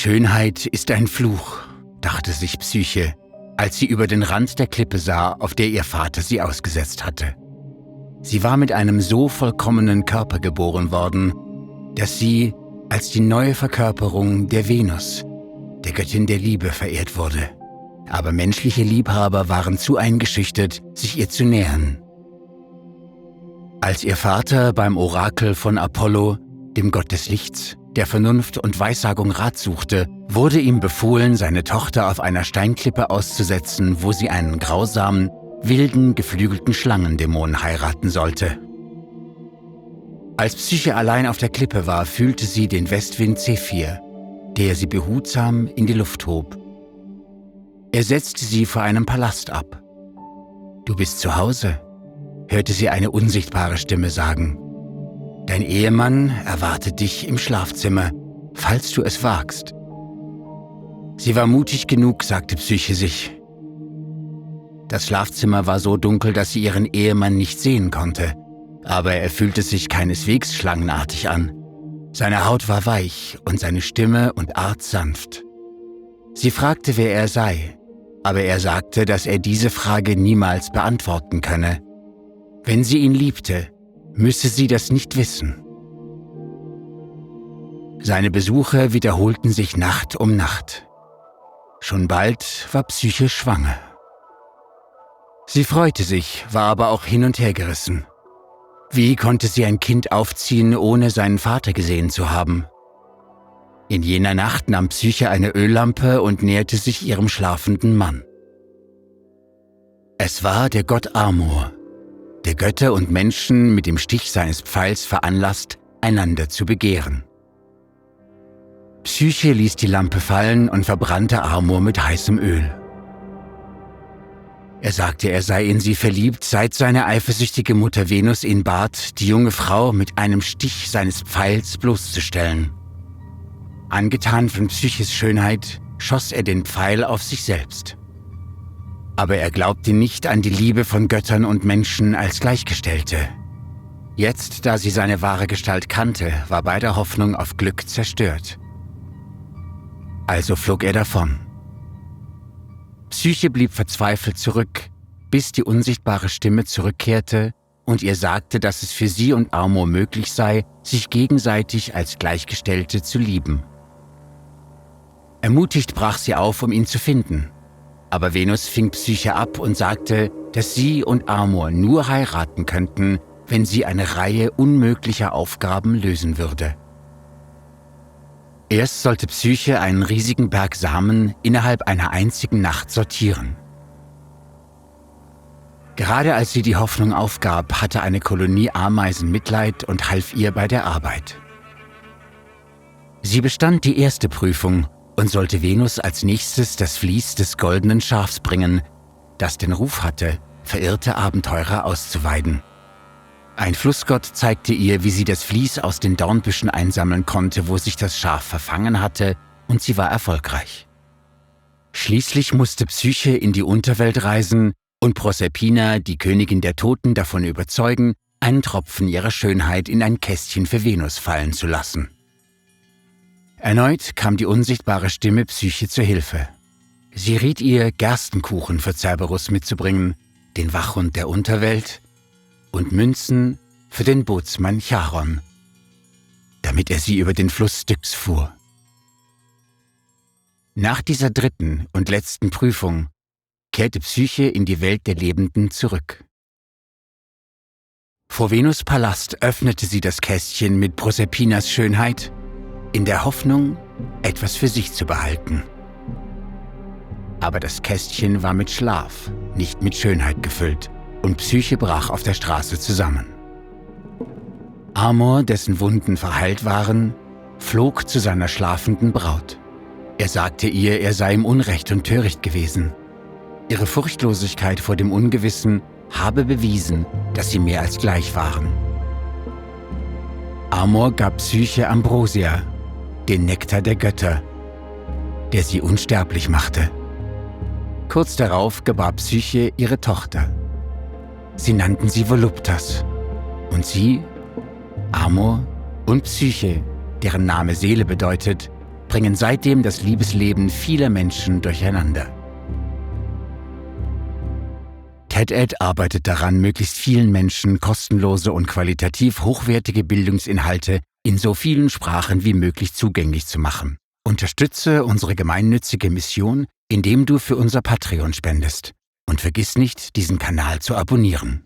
Schönheit ist ein Fluch, dachte sich Psyche, als sie über den Rand der Klippe sah, auf der ihr Vater sie ausgesetzt hatte. Sie war mit einem so vollkommenen Körper geboren worden, dass sie als die neue Verkörperung der Venus, der Göttin der Liebe, verehrt wurde. Aber menschliche Liebhaber waren zu eingeschüchtert, sich ihr zu nähern. Als ihr Vater beim Orakel von Apollo, dem Gott des Lichts, der Vernunft und Weissagung Rat suchte, wurde ihm befohlen, seine Tochter auf einer Steinklippe auszusetzen, wo sie einen grausamen, wilden, geflügelten Schlangendämon heiraten sollte. Als Psyche allein auf der Klippe war, fühlte sie den Westwind Zephyr, der sie behutsam in die Luft hob. Er setzte sie vor einem Palast ab. »Du bist zu Hause«, hörte sie eine unsichtbare Stimme sagen. »Dein Ehemann erwartet dich im Schlafzimmer, falls du es wagst.« Sie war mutig genug, sagte Psyche sich. Das Schlafzimmer war so dunkel, dass sie ihren Ehemann nicht sehen konnte, aber er fühlte sich keineswegs schlangenartig an. Seine Haut war weich und seine Stimme und Art sanft. Sie fragte, wer er sei, aber er sagte, dass er diese Frage niemals beantworten könne. Wenn sie ihn liebte, müsse sie das nicht wissen. Seine Besuche wiederholten sich Nacht um Nacht. Schon bald war Psyche schwanger. Sie freute sich, war aber auch hin und her gerissen. Wie konnte sie ein Kind aufziehen, ohne seinen Vater gesehen zu haben? In jener Nacht nahm Psyche eine Öllampe und näherte sich ihrem schlafenden Mann. Es war der Gott Amor, der Götter und Menschen mit dem Stich seines Pfeils veranlasst, einander zu begehren. Psyche ließ die Lampe fallen und verbrannte Amor mit heißem Öl. Er sagte, er sei in sie verliebt, seit seine eifersüchtige Mutter Venus ihn bat, die junge Frau mit einem Stich seines Pfeils bloßzustellen. Angetan von Psyches Schönheit, schoss er den Pfeil auf sich selbst. Aber er glaubte nicht an die Liebe von Göttern und Menschen als Gleichgestellte. Jetzt, da sie seine wahre Gestalt kannte, war beider Hoffnung auf Glück zerstört. Also flog er davon. Psyche blieb verzweifelt zurück, bis die unsichtbare Stimme zurückkehrte und ihr sagte, dass es für sie und Amor möglich sei, sich gegenseitig als Gleichgestellte zu lieben. Ermutigt brach sie auf, um ihn zu finden. Aber Venus fing Psyche ab und sagte, dass sie und Amor nur heiraten könnten, wenn sie eine Reihe unmöglicher Aufgaben lösen würde. Erst sollte Psyche einen riesigen Berg Samen innerhalb einer einzigen Nacht sortieren. Gerade als sie die Hoffnung aufgab, hatte eine Kolonie Ameisen Mitleid und half ihr bei der Arbeit. Sie bestand die erste Prüfung und sollte Venus als nächstes das Vlies des goldenen Schafs bringen, das den Ruf hatte, verirrte Abenteurer auszuweiden. Ein Flussgott zeigte ihr, wie sie das Vlies aus den Dornbüschen einsammeln konnte, wo sich das Schaf verfangen hatte, und sie war erfolgreich. Schließlich musste Psyche in die Unterwelt reisen und Proserpina, die Königin der Toten, davon überzeugen, einen Tropfen ihrer Schönheit in ein Kästchen für Venus fallen zu lassen. Erneut kam die unsichtbare Stimme Psyche zur Hilfe. Sie riet ihr, Gerstenkuchen für Cerberus mitzubringen, den Wachhund der Unterwelt, und Münzen für den Bootsmann Charon, damit er sie über den Fluss Styx fuhr. Nach dieser dritten und letzten Prüfung kehrte Psyche in die Welt der Lebenden zurück. Vor Venus' Palast öffnete sie das Kästchen mit Proserpinas Schönheit, in der Hoffnung, etwas für sich zu behalten. Aber das Kästchen war mit Schlaf, nicht mit Schönheit gefüllt, und Psyche brach auf der Straße zusammen. Amor, dessen Wunden verheilt waren, flog zu seiner schlafenden Braut. Er sagte ihr, er sei im Unrecht und töricht gewesen. Ihre Furchtlosigkeit vor dem Ungewissen habe bewiesen, dass sie mehr als gleich waren. Amor gab Psyche Ambrosia, den Nektar der Götter, der sie unsterblich machte. Kurz darauf gebar Psyche ihre Tochter. Sie nannten sie Voluptas. Und sie, Amor und Psyche, deren Name Seele bedeutet, bringen seitdem das Liebesleben vieler Menschen durcheinander. TED-Ed arbeitet daran, möglichst vielen Menschen kostenlose und qualitativ hochwertige Bildungsinhalte in so vielen Sprachen wie möglich zugänglich zu machen. Unterstütze unsere gemeinnützige Mission, indem du für unser Patreon spendest. Und vergiss nicht, diesen Kanal zu abonnieren.